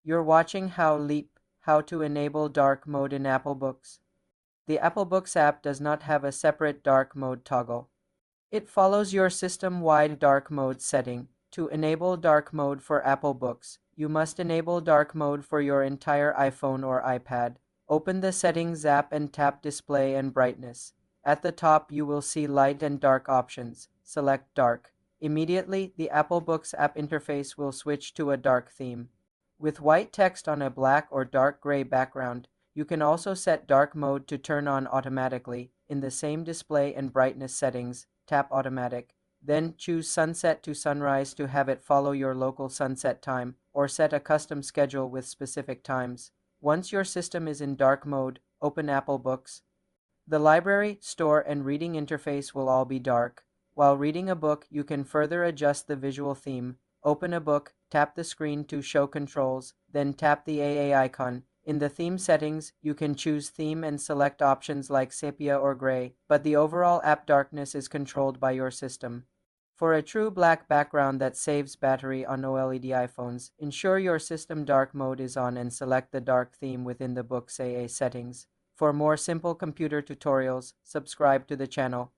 You're watching how to enable dark mode in Apple Books. The Apple Books app does not have a separate dark mode toggle. It follows your system-wide dark mode setting. To enable dark mode for Apple Books, you must enable dark mode for your entire iPhone or iPad. Open the Settings app and tap Display and Brightness. At the top, you will see light and dark options. Select dark. Immediately, the Apple Books app interface will switch to a dark theme. With white text on a black or dark gray background, you can also set dark mode to turn on automatically. In the same display and brightness settings, tap Automatic. Then choose Sunset to Sunrise to have it follow your local sunset time, or set a custom schedule with specific times. Once your system is in dark mode, open Apple Books. The library, store, and reading interface will all be dark. While reading a book, you can further adjust the visual theme. Open a book, tap the screen to show controls, then tap the AA icon. In the theme settings, you can choose theme and select options like sepia or gray, but the overall app darkness is controlled by your system. For a true black background that saves battery on OLED iPhones, ensure your system dark mode is on and select the dark theme within the Books AA settings. For more simple computer tutorials, subscribe to the channel.